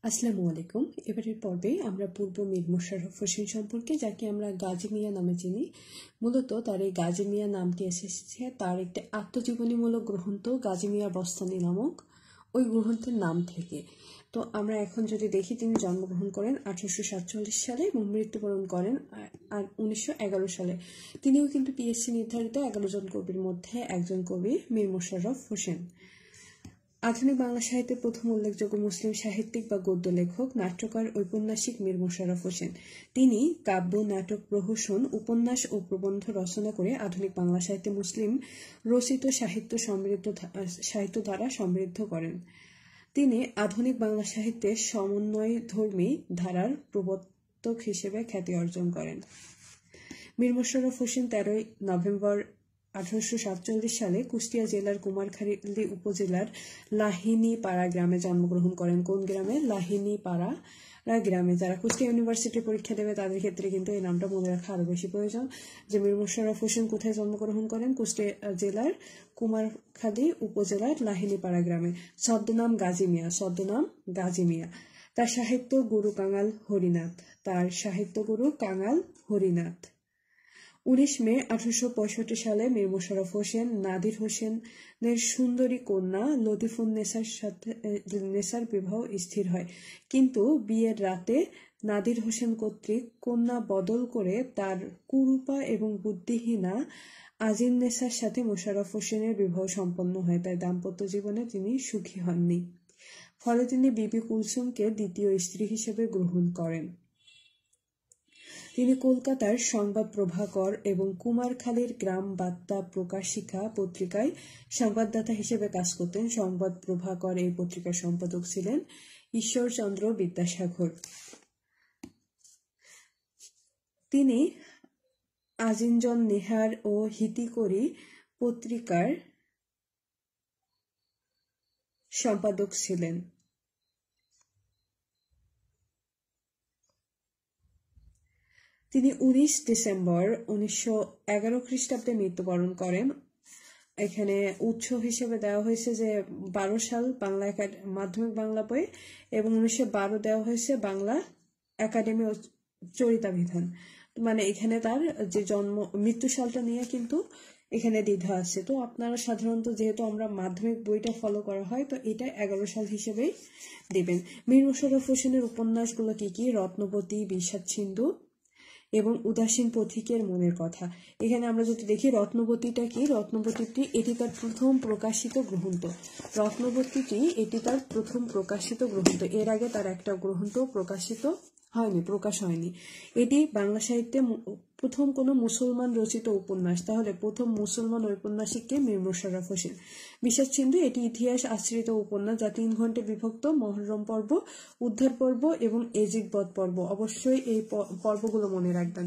আসসালামু আলাইকুম। এবারের পর্বে আমরা পূর্ব মীর মোশাররফ হোসেন সম্পর্কে, যাকে আমরা গাজী মিয়া নামে চিনি। মূলত তার এই গাজী মিয়া নামটি এসেছে তার একটি আত্মজীবনীমূলক গ্রন্থ গাজী মিয়ার বস্তানি নামক ওই গ্রন্থের নাম থেকে। তো আমরা এখন যদি দেখি, তিনি জন্মগ্রহণ করেন 1847 সালে এবং মৃত্যুবরণ করেন 1911 সালে। তিনিও কিন্তু পিএসসি নির্ধারিত 11 জন কবির মধ্যে একজন কবি মীর মোশাররফ হোসেন। আধুনিক বাংলা সাহিত্যের প্রথম উল্লেখযোগ্য মুসলিম সাহিত্যিক বা গদ্য লেখক, নাট্যকার, ঔপন্যাসিক মীর মোশাররফ হোসেন। তিনি কাব্য, নাটক, প্রহসন, উপন্যাস ও প্রবন্ধ রচনা করে আধুনিক বাংলা সাহিত্যে মুসলিম রচিত সাহিত্য দ্বারা সমৃদ্ধ করেন। তিনি আধুনিক বাংলা সাহিত্যের সমন্বয়ধর্মী ধারার প্রবর্তক হিসেবে খ্যাতি অর্জন করেন। মীর মোশাররফ হোসেন 13 নভেম্বর 1847 সালে কুষ্টিয়া জেলার কুমারখালী উপজেলার লাহিনীপাড়া গ্রামে জন্মগ্রহণ করেন। কোন গ্রামে? লাহিনীপাড়া গ্রামে। যারা কুষ্টিয়া ইউনিভার্সিটির পরীক্ষা দেবে তাদের ক্ষেত্রে কিন্তু এই নামটা মনে রাখা আরো বেশি প্রয়োজন, যে মীর মোশাররফ হোসেন কোথায় জন্মগ্রহণ করেন? কুষ্টিয়া জেলার কুমারখালী উপজেলার লাহিনীপাড়া গ্রামে। ছদ্মনাম গাজী মিয়া। তার সাহিত্য গুরু কাঙাল হরিনাথ। 19 মে 1865 সালে মীর মোশাররফ হোসেন নাদির হোসেনের সুন্দরী কন্যা লতিফুন্নেসার বিবাহ স্থির হয়, কিন্তু বিয়ের রাতে নাদির হোসেন কর্তৃক কন্যা বদল করে তার কুরূপা এবং বুদ্ধিহীনা আজিমনেসার সাথে মোশাররফ হোসেনের বিবাহ সম্পন্ন হয়। তাই দাম্পত্য জীবনে তিনি সুখী হননি। ফলে তিনি বিবি কুলসুমকে দ্বিতীয় স্ত্রী হিসেবে গ্রহণ করেন। তিনি কলকাতার সংবাদ প্রভাকর এবং কুমারখালীর গ্রাম বার্তা প্রকাশিকা পত্রিকায় সংবাদদাতা হিসেবে কাজ করতেন। সংবাদ প্রভাকর এই পত্রিকার সম্পাদক ছিলেন ঈশ্বরচন্দ্র বিদ্যাসাগর। তিনি আজিঞ্জন নেহার ও হিতিকরি পত্রিকার সম্পাদক ছিলেন। তিনি 19 ডিসেম্বর 1911 খ্রিস্টাব্দে মৃত্যুবরণ করেন। এখানে উৎস হিসেবে দেওয়া হয়েছে যে 12 সাল বাংলা মাধ্যমিক বাংলা বই এবং 1912 দেওয়া হয়েছে বাংলা একাডেমি চরিতাভিধান। মানে এখানে তার যে মৃত্যু সালটা নিয়ে কিন্তু এখানে দ্বিধা আছে। তো আপনারা সাধারণত, যেহেতু আমরা মাধ্যমিক বইটা ফলো করা হয়, তো এটা 11 সাল হিসেবেই দেবেন। মীর মোশাররফ হোসেনের উপন্যাসগুলো কি? রত্নবতী, বিষাদ সিন্ধু এবং উদাসীন পথিকের মনের কথা। এখানে আমরা যদি দেখি রত্নবতীটা কি, এটি তার প্রথম প্রকাশিত গ্রন্থ। এর আগে তার একটা গ্রন্থ প্রকাশ হয়নি। এটি বাংলা সাহিত্যে প্রথম কোনো মুসলমান রচিত উপন্যাস। তাহলে প্রথম মুসলমান ঔপন্যাসিক কে? মীর মোশাররফ হোসেন। বিষাদ সিন্ধু এটি ইতিহাস আশ্রিত উপন্যাস, যা 3 খণ্ডে বিভক্ত: মহরম পর্ব, উদ্ধার পর্ব এবং এজিদ বধ পর্ব। অবশ্যই এই পর্বগুলো মনে রাখবেন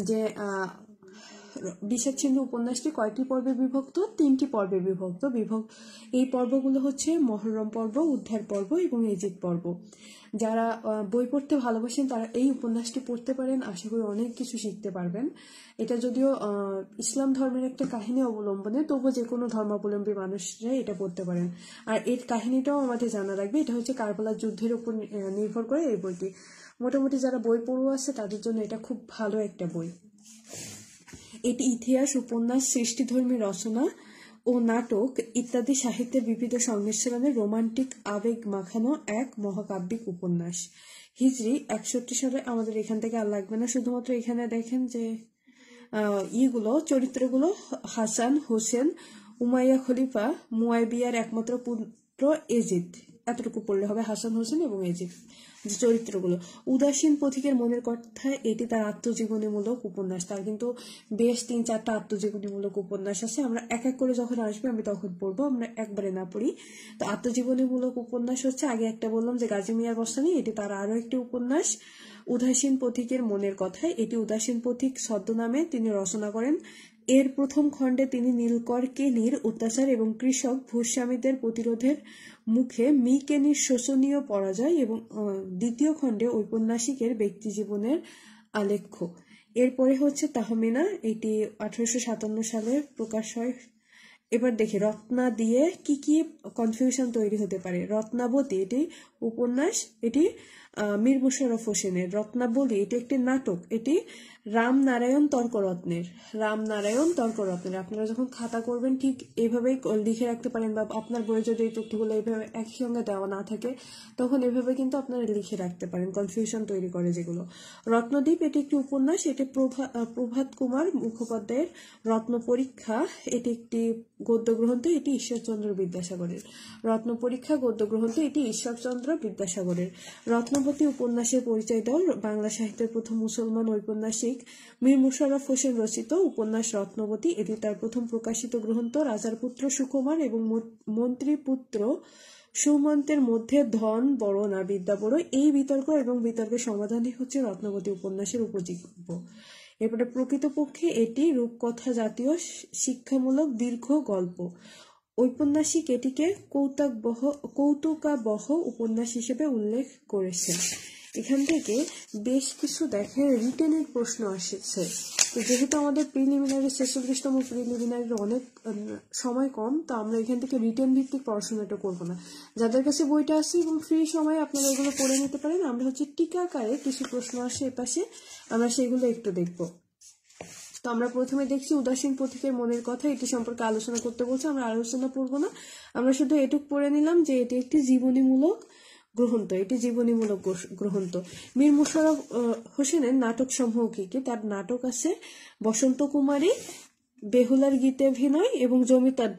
যে বিষাদ সিন্ধু উপন্যাসটি কয়টি পর্বে বিভক্ত? 3টি পর্বে বিভক্ত। এই পর্বগুলো হচ্ছে মহরম পর্ব, উদ্ধার পর্ব এবং এজিদ পর্ব। যারা বই পড়তে ভালোবাসেন তারা এই উপন্যাসটি পড়তে পারেন। আশা করি অনেক কিছু শিখতে পারবেন। এটা যদিও ইসলাম ধর্মের একটা কাহিনী অবলম্বনে, তবুও যে কোনো ধর্মাবলম্বী মানুষরা এটা পড়তে পারেন। আর এর কাহিনীটাও আমাদের জানা রাখবে। এটা হচ্ছে কারবালার যুদ্ধের উপর নির্ভর করে এই বইটি। মোটামুটি যারা বই পড়ুয়া আছে তাদের জন্য এটা খুব ভালো একটা বই। এটি ইতিহাস, উপন্যাস, সৃষ্টিধর্মী রচনা ও নাটক ইত্যাদি সাহিত্যের বিবিধ সংমিশ্রণে রোমান্টিক আবেগ মাখানো এক মহাকাব্যিক উপন্যাস। হিজরি 61 সালে। আমাদের এখান থেকে আর লাগবে না, শুধুমাত্র এখানে দেখেন যে চরিত্রগুলো: হাসান, হোসেন, উমাইয়া খলিফা, মুয়াবিয়ার একমাত্র পুত্র এজিদ। এতটুকু পড়লে হবে, হাসান, হোসেন এবং এজিদ যে চরিত্রগুলো। উদাসীন পথিকের মনের কথা এটি তার আত্মজীবনীমূলক উপন্যাস। তার কিন্তু বেশ 3-4টা আত্মজীবনীমূলক উপন্যাস আছে। আমরা এক এক করে যখন আসবে আমি তখন পড়বো, আমরা একবারে না পড়ি। তো আত্মজীবনীমূলক উপন্যাস হচ্ছে, আগে একটা বললাম যে গাজী মিয়ার বস্তানি, এটি তার আরো একটি উপন্যাস। উদাসীন পথিকের মনের কথায়, এটি উদাসীন পথিক ছদ্মনামে তিনি রচনা করেন। এর প্রথম খণ্ডে তিনি নীলকর কেনির অত্যাচার এবং কৃষক ভূস্বামীদের প্রতিরোধের মুখে কেনির শোচনীয় পরাজয়, এবং দ্বিতীয় খণ্ডে ঔপন্যাসিকের ব্যক্তিজীবনের আলেখ্য। এরপরে হচ্ছে তাহমিনা, এটি 1857 সালে প্রকাশ হয়। এবার দেখি রত্না দিয়ে কি কি কনফিউশন তৈরি হতে পারে। রত্নাবতী, এটি উপন্যাস, এটি মীর মোশাররফ হোসেনের। রত্নাবলী, এটি একটি নাটক, এটি রামনারায়ণ তর্করত্নের। আপনারা যখন খাতা করবেন ঠিক এভাবেই লিখে রাখতে পারেন, বা আপনার বইয়ে যদি এই তথ্যগুলো এইভাবে একই সঙ্গে দেওয়া না থাকে তখন এভাবে কিন্তু আপনারা লিখে রাখতে পারেন, কনফিউশন তৈরি করে যেগুলো। রত্নদ্বীপ, এটি একটি উপন্যাস, এটি প্রভাত কুমার মুখোপাধ্যায়ের। রত্ন পরীক্ষা, এটি একটি গদ্য গ্রন্থ, এটি ঈশ্বরচন্দ্র বিদ্যাসাগরের। রত্ন পরীক্ষা গদ্য গ্রন্থ, এটি ঈশ্বরচন্দ্র বিদ্যাসাগরের। রত্নবতী উপন্যাসের পরিচয় দাও, বাংলা সাহিত্যের প্রথম মুসলমান ঔপন্যাসিক মীর মোশাররফ হোসেন রচিত উপন্যাস রত্নবতী, এটি তার প্রথম প্রকাশিত গ্রন্থ। রাজার পুত্র সুকুমার এবং মন্ত্রীপুত্র সুমন্তের মধ্যে ধন বড় না বিদ্যা বড়, এই বিতর্ক এবং বিতর্কের সমাধানই হচ্ছে রত্নবতী উপন্যাসের উপজীব্য। এরপরে প্রকৃতপক্ষে এটি রূপকথা জাতীয় শিক্ষামূলক দীর্ঘ গল্প। ঔপন্যাসিক এটিকে কৌতুকাবহ উপন্যাস হিসেবে উল্লেখ করেছেন। এখান থেকে বেশ কিছু দেখেন রিটেনের প্রশ্ন আসছে। তো যেহেতু আমাদের প্রিলিমিনারি 46তম প্রিলিমিনারির অনেক সময় কম, তো আমরা এখান থেকে রিটেন ভিত্তিক পড়াশোনাটা করবো না। যাদের কাছে বইটা আছে এবং ফ্রি সময় আপনারা এগুলো পড়ে নিতে পারেন। আমরা হচ্ছে টিকাকারে কিছু প্রশ্ন আসে এপাশে, আমরা সেগুলো একটু দেখবো। তো আমরা প্রথমে দেখছি উদাসীন পথিকের মনের কথা, এটি সম্পর্কে আলোচনা করতে বলছে। আমরা আলোচনা করবো না, আমরা শুধু এটুক পড়ে নিলাম যে এটি একটি জীবনীমূলক গ্রন্থ। মীর মোশাররফ হোসেনের নাটক সমূহ কি কি? তার নাটক আছে বসন্ত কুমারী, বেহুলার গীতাভিনয় এবং জমিদার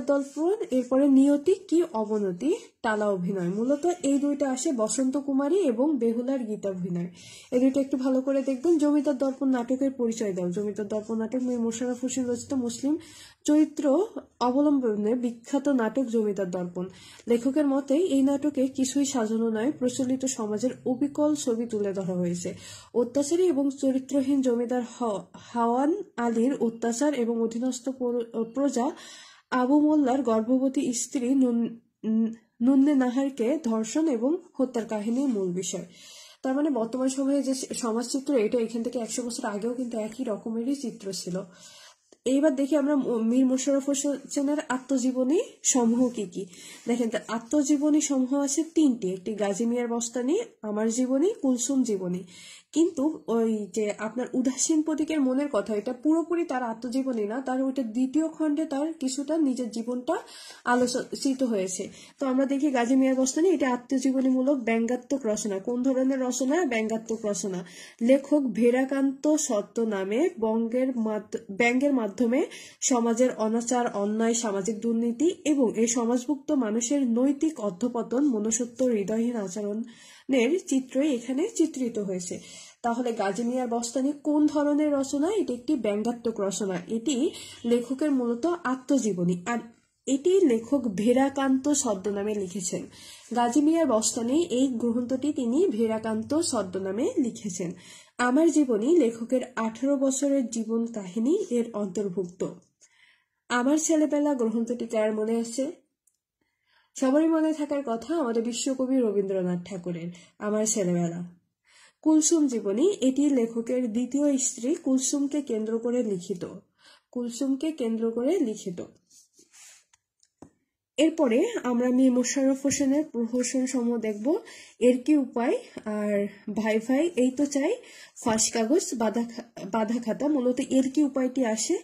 দর্পণ। এরপরে নিয়তি কি অবনতি, টালা অভিনয়। মূলত এই দুইটা আসে বসন্ত কুমারী এবং বেহুলার গীতাভিনয়। এই দুইটা একটু ভালো করে দেখবেন। জমিদার দর্পণ নাটকের পরিচয় দাও। জমিদার দর্পণ নাটক মীর মোশাররফ হোসেন রচিত মুসলিম চরিত্র অবলম্বনে বিখ্যাত নাটক জমিদার দর্পণ। লেখকের মতে এই নাটকে কিছুই সাজানো নয়, প্রচলিত সমাজের অবিকল ছবি তুলে ধরা হয়েছে। অত্যাচারী এবং চরিত্রহীন জমিদার হাওয়ান আলীর অত্যাচার এবং অধীনস্থ প্রজা আবু মোল্লার গর্ভবতী স্ত্রী নুন্নে নাহারকে ধর্ষণ এবং হত্যার কাহিনীর মূল বিষয়। তার মানে বর্তমান সময়ে যে সমাজ চিত্র, এটা এখান থেকে 100 বছর আগেও কিন্তু একই রকমেরই চিত্র ছিল। এইবার দেখি আমরা মীর মোশাররফ হোসেনের আত্মজীবনী সমূহ কি কি। দেখেন, তার আত্মজীবনী সমূহ আছে 3টি। একটি গাজী মিয়ার বস্তানি, আমার জীবনী, কুলসুম জীবনী। কিন্তু ওই যে আপনার উদাসীন পথিকের মনের কথা, এটা পুরোপুরি তার আত্মজীবনী না, তার ওইটা দ্বিতীয় খণ্ডে তার কিছুটা নিজের জীবনটা আলোচিত হয়েছে। তো আমরা দেখি গাজী মিয়ার বস্তানি, এটা আত্মজীবনীমূলক ব্যঙ্গাত্মক রচনা। কোন ধরনের রচনা? ব্যঙ্গাত্মক রচনা। লেখক ভেরাকান্ত সত্য নামে ব্যঙ্গের মাধ্যমে সমাজের অনাচার, অন্যায়, সামাজিক দুর্নীতি এবং এই সমাজভুক্ত মানুষের নৈতিক অধঃপতন, মনুষ্যত্ব, হৃদয়হীন আচরণের চিত্রই এখানে চিত্রিত হয়েছে। তাহলে গাজী মিয়ার বস্তানি কোন ধরনের রচনা? এটি একটি ব্যঙ্গাত্মক রচনা। এটি লেখকের মূলত আত্মজীবনী, আর এটি লেখক ভেরাকান্ত ছদ্মনামে লিখেছেন। গাজী মিয়ার বস্তানি এই গ্রন্থটি তিনি ভেরাকান্ত ছদ্মনামে লিখেছেন। আমার জীবনী লেখকের 18 বছরের জীবন কাহিনী এর অন্তর্ভুক্ত। আমার ছেলেবেলা গ্রন্থটি কার মনে আছে? সবারই মনে থাকার কথা, আমাদের বিশ্বকবি রবীন্দ্রনাথ ঠাকুরের আমার ছেলেবেলা। কুলসুম জীবনী, এটি লেখকের দ্বিতীয় স্ত্রী কুলসুমকে কেন্দ্র করে লিখিত। এরপরে আমরা মীর মোশাররফ হোসেনের প্রহসন সমূহ দেখব। এর কি উপায় আর ভাই ভাই এই তো চাই, ফাঁস কাগজ, বাঁধা খাতা। মূলত এর কি উপায়টি আসে,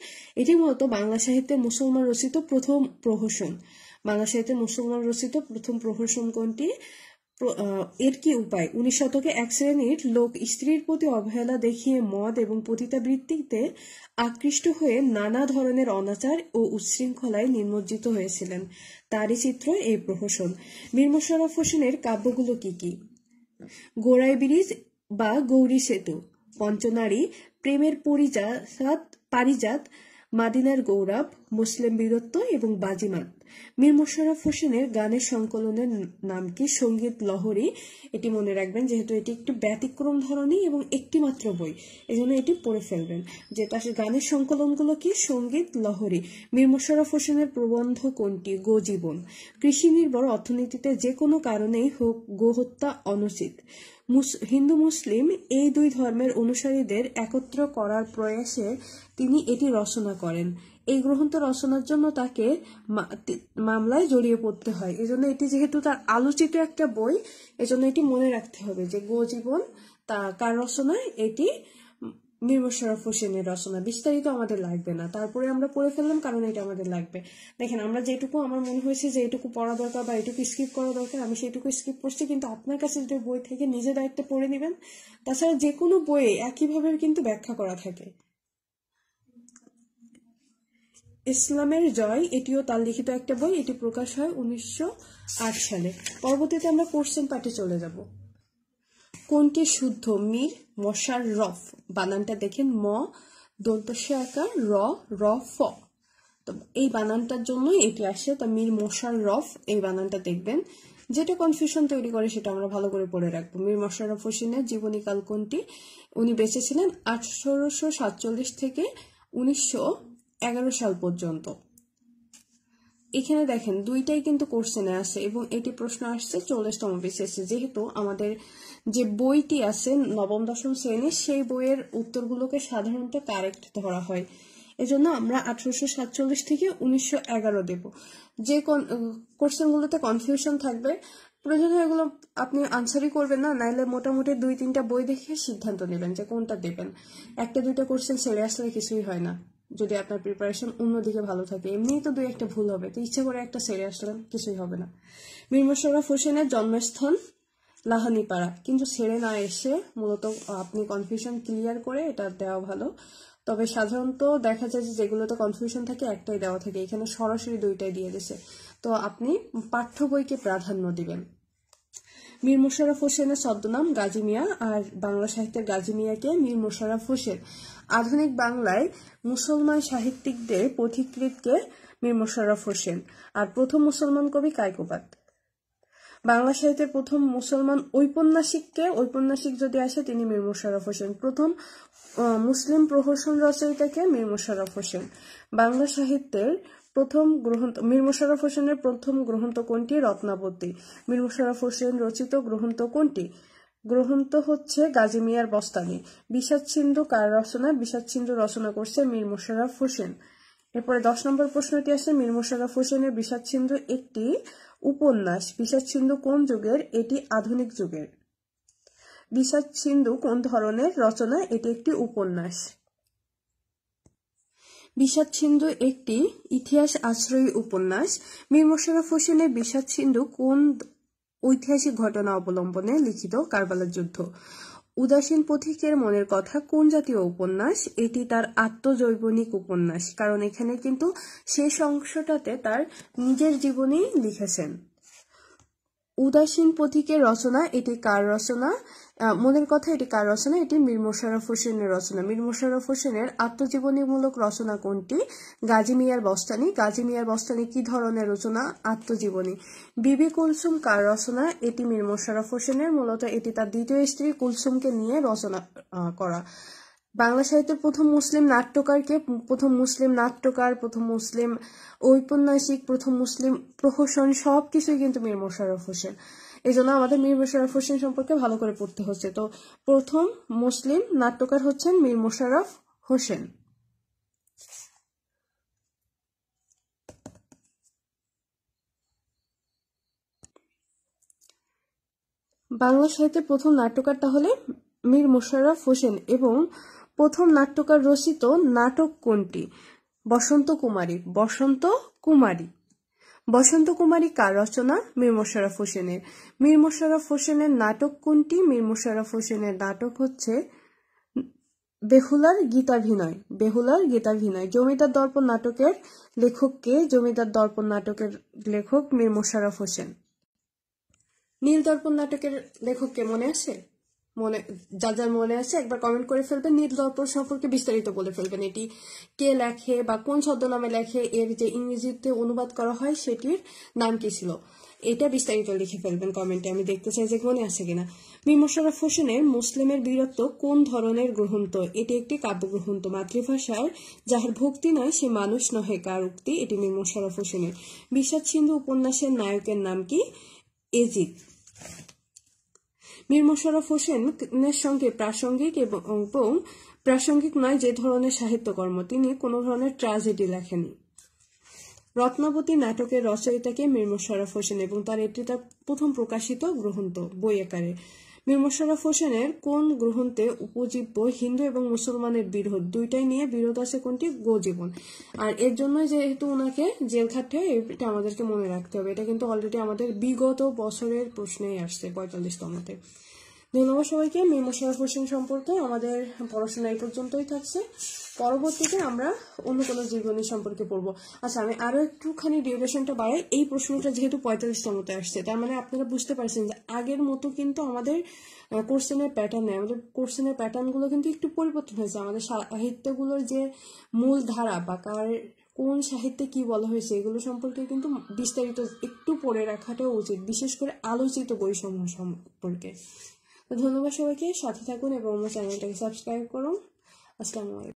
এটি মূলত বাংলা সাহিত্যের মুসলমান রচিত প্রথম প্রহসন। কোনটি? এর কি উপায়। 19 শতকে এক শ্রেণীর লোক স্ত্রীর প্রতি অবহেলা দেখিয়ে মদ এবং পতিতাবৃত্তিতে আকৃষ্ট হয়ে নানা ধরনের অনাচার ও উচ্ছৃঙ্খলায় নিমজ্জিত হয়েছিলেন। তারই চিত্র এই প্রহসন। মীর মোশাররফ হোসেনের কাব্যগুলো কি কি? গোড়াই ব্রিজ বা গৌরী সেতু, পঞ্চনারী, প্রেমের পারিজাত, মাদিনার গৌরব, মুসলিম বীরত্ব এবং বাজিমাত। মীর মোশাররফ হোসেনের গানের সংকলনের নাম কি? সঙ্গীত লহরী। এটি মনে রাখবেন, যেহেতু এটি একটি ব্যতিক্রম ধরনী এবং একটি মাত্র বই, এজন্য এটি পড়ে ফেলবেন যে তার গানের সংকলনগুলো কি? সঙ্গীত লহরী। মীর মোশাররফ হোসেনের প্রবন্ধ কোনটি? গোজীবন। কৃষি নির্ভর অর্থনীতিতে যে কোনো কারণেই হোক গোহত্যা অনুচিত। হিন্দু মুসলিম এই দুই ধর্মের অনুসারীদের একত্র করার প্রয়াসে তিনি এটি রচনা করেন। এই গ্রন্থ রচনার জন্য তাকে মামলায় জড়িয়ে পড়তে হয়। এজন্য এটি যেহেতু তার আলোচিত একটা বই, এজন্য এটি মনে রাখতে হবে যে গো-জীবন তা কার রচনা, এটি মীর মোশাররফ হোসেনের রচনা। বিস্তারিত আমাদের লাগবে না, তারপরে আমরা পড়ে ফেললাম কারণ এটা আমাদের লাগবে। দেখেন, আমরা যেটুকু আমার মনে হয়েছে যে এটুকু পড়া দরকার বা এটুকু স্কিপ করা দরকার, আমি সেটুকু স্কিপ করছি, কিন্তু আপনার কাছে যদি বই থেকে নিজে দায়িত্বে পড়ে নেবেন। তাছাড়া যে কোনো বইয়ে একইভাবে কিন্তু ব্যাখ্যা করা থাকে। ইসলামের জয়, এটিও তার লিখিত একটা বই, এটি প্রকাশ হয় 1908 সালে। পরবর্তীতে আমরা কোশ্চেন পার্টে চলে যাব। কোনটি শুদ্ধ? মীর মোশাররফ, বানানটা দেখেন, ম দন্তস্য আকার র র ফ, তো এই বানানটার জন্যই এটি আসে। তা মীর মোশাররফ এই বানানটা দেখবেন, যেটা কনফিউশন তৈরি করে সেটা আমরা ভালো করে পড়ে রাখবো। মীর মোশাররফ হোসেনের জীবনীকাল কোনটি? উনি বেঁচে ছিলেন 1847 থেকে 1911 সাল পর্যন্ত। এখানে দেখেন দুইটাই কিন্তু কোশ্চেনে আছে এবং এটি প্রশ্ন আসছে 40তম বিসিএসে। যেহেতু আমাদের যে বইটি আছে নবম দশম শ্রেণীর, সেই বইয়ের উত্তরগুলোকে সাধারণত কারেক্ট ধরা হয়, এজন্য আমরা 1847 থেকে 1911 দেব। যে কোশ্চেনগুলোতে কনফিউশন থাকবে প্রয়োজনে এগুলো আপনি আনসারই করবেন না, নাইলে মোটামুটি 2-3টা বই দেখে সিদ্ধান্ত নেবেন যে কোনটা দেবেন। 1-2টা কোশ্চেন ছেড়ে আসলে কিছুই হয় না, যদি আপনার প্রিপারেশন অন্যদিকে ভালো থাকে। এমনিই তো 2-1টা ভুল হবে, তো ইচ্ছে করে একটা ছেড়ে আসলেন, কিছুই হবে না। মীর মোশাররফ হোসেনের জন্মস্থান লাহানিপাড়া, কিন্তু ছেড়ে না এসে মূলত আপনি কনফিউশন ক্লিয়ার করে এটা দেওয়া ভালো। তবে সাধারণত দেখা যায় যে যেগুলোতে কনফিউশন থাকে একটাই দেওয়া থাকে, এখানে সরাসরি 2টাই দিয়ে দিছে, তো আপনি পাঠ্য বইকে প্রাধান্য দিবেন। মীর মোশাররফ হোসেনের ছদ্মনাম গাজী মিয়া, আর বাংলা সাহিত্যের গাজী মিয়াকে মীর মোশাররফ হোসেন। আধুনিক বাংলায় মুসলমান সাহিত্যিকদের পথিকৃৎকে মীর মোশাররফ হোসেন। আর প্রথম মুসলমান কবি কায়কোবাদ। বাংলা সাহিত্যের প্রথম মুসলমান ঔপন্যাসিককে, ঔপন্যাসিক যদি আসে তিনি মীর মোশাররফ হোসেন। প্রথম মুসলিম প্রহসন রচয়িতাকে মীর মোশাররফ হোসেন। বাংলা সাহিত্যের প্রথম গ্রন্থ, মীর মোশাররফ হোসেনের প্রথম গ্রন্থ কোনটি? রত্নাবতী। মীর মোশাররফ হোসেন রচিত গ্রন্থ কোনটি? গ্রন্থ হচ্ছে গাজী মিয়ার বস্তানি। বিষাদ সিন্ধু কার রচনা? বিষাদ সিন্ধু রচনা করছে মীর মোশাররফ হোসেন। এরপরে 10 নম্বর প্রশ্নটি আসে, মীর মোশাররফ হোসেনের বিষাদ সিন্ধু একটি উপন্যাস। বিষাদ সিন্ধু কোন যুগের? এটি আধুনিক যুগের। বিষাদ সিন্ধু কোন ধরনের রচনা? এটি একটি উপন্যাস। বিষাদ সিন্ধু একটি ইতিহাস আশ্রয়ী উপন্যাস। মীর মোশাররফ হোসেনের বিষাদ সিন্ধু কোন ঐতিহাসিক ঘটনা অবলম্বনে লিখিত? কারবালার যুদ্ধ। উদাসীন পথিকের মনের কথা কোন জাতীয় উপন্যাস? এটি তার আত্মজৈবনিক উপন্যাস, কারণ এখানে কিন্তু শেষ অংশটাতে তার নিজের জীবনী লিখেছেন। উদাসীন পথিকের রচনা, এটি কার রচনা? মনের কথা, এটি কার রচনা? এটি মীর মোশাররফ হোসেনের রচনা। মীর মোশাররফ হোসেনের আত্মজীবনীমূলক রচনা কোনটি? গাজী মিয়ার বস্তানি। গাজী মিয়ার বস্তানি কি ধরনের রচনা? আত্মজীবনী। বিবি কুলসুম কার রচনা? এটি মীর মোশাররফ হোসেনের, মূলত এটি তার দ্বিতীয় স্ত্রী কুলসুমকে নিয়ে রচনা করা। বাংলা সাহিত্যের প্রথম মুসলিম নাট্যকারকে? প্রথম মুসলিম নাট্যকার, প্রথম মুসলিম ঔপন্যাসিক, প্রথম মুসলিম প্রহসন, সবকিছুই কিন্তু মীর মোশাররফ হোসেন। এই জন্য আমাদের মীর মোশাররফ হোসেন সম্পর্কে ভালো করে পড়তে হচ্ছে। তো প্রথম মুসলিম নাট্যকার হচ্ছেন মীর মোশাররফ হোসেন। বাংলা সাহিত্যের প্রথম নাট্যকার তাহলে মীর মোশাররফ হোসেন। এবং প্রথম নাট্যকার রচিত নাটক কোনটি? বসন্ত কুমারী। বসন্ত কুমারী। বসন্ত কুমারী কার রচনা? মীর মোশাররফ হোসেনের। মীর মোশাররফ হোসেনের নাটক কোনটি? মীর মোশাররফ হোসেনের নাটক হচ্ছে বেহুলার গীতাভিনয়। বেহুলার গীতাভিনয়। জমিদার দর্পণ নাটকের লেখক কে? জমিদার দর্পণ নাটকের লেখক মীর মোশাররফ হোসেন। নীল দর্পণ নাটকের লেখক কে মনে আছে? যার যার মনে আছে একবার কমেন্ট করে ফেলবেন। নীল দর্পণ সম্পর্কে বিস্তারিত বলে ফেলবেন, এটি কে লেখে বা কোন ছদ্মনামে লেখে, এর যে ইংরেজিতে অনুবাদ করা হয় সেটির নাম কি ছিল, এটা বিস্তারিত লিখে ফেলবেন কমেন্টে, আমি দেখতে চাই যে মনে আছে কিনা। মীর মোশাররফ হোসেনের মুসলিমের বীরত্ব কোন ধরনের গ্রন্থ? এটি একটি কাব্যগ্রন্থ। মাতৃভাষার যাহার ভক্তি নয় সে মানুষ নহে কার উক্তি? এটি মীর মোশাররফ হোসেনের। বিষাদ সিন্ধু উপন্যাসের নায়কের নাম কি? এজিদ। মীর মোশাররফ হোসেনের সঙ্গে প্রাসঙ্গিক এবং প্রাসঙ্গিক নয় যে ধরনের সাহিত্যকর্ম, তিনি কোনো ধরনের ট্র্যাজেডি লেখেনি। রত্নাবতী নাটকের রচয়িতাকে মীর মোশাররফ হোসেন এবং তার এটি তার প্রথম প্রকাশিত গ্রন্থ বই আকারে। মীর মোশাররফ হোসেনের কোন গ্রন্থে উপজীব্য হিন্দু এবং মুসলমানের বিরোধ, দুইটাই নিয়ে বিরোধ আছে কোনটি? গোজীবন। আর এর জন্যই যেহেতু ওনাকে জেল খাটতে হয়, এটা আমাদেরকে মনে রাখতে হবে। এটা কিন্তু অলরেডি আমাদের বিগত বছরের প্রশ্নেই আসছে 45তমতে। ধন্যবাদ সবাইকে। মীর মোশাররফ হোসেন সম্পর্কে আমাদের পড়াশোনা এই পর্যন্তই থাকছে। পরবর্তীতে আমরা অন্য কোনো জীবনী সম্পর্কে পড়বো। আচ্ছা, আমি আরো একটুখানি ডিউরেশনটা বাড়াই। এই প্রশ্নটা যেহেতু 45তমতে আসছে, তার মানে আপনারা বুঝতে পারছেন যে আগের মতো কিন্তু আমাদের কোশ্চেনের প্যাটার্ন নেই। আমাদের কোশ্চেনের প্যাটার্নগুলো কিন্তু একটু পরিবর্তন হয়েছে। আমাদের সাহিত্যগুলোর যে মূল ধারা বা কোন সাহিত্যে কি বলা হয়েছে এগুলো সম্পর্কে কিন্তু বিস্তারিত একটু পড়ে রাখাটাও উচিত, বিশেষ করে আলোচিত বইসমূহ সম্পর্কে। ধন্যবাদ সবাইকে, সাথে থাকুন এবং আমার চ্যানেলটাকে সাবস্ক্রাইব করুন। আসসালামু আলাইকুম।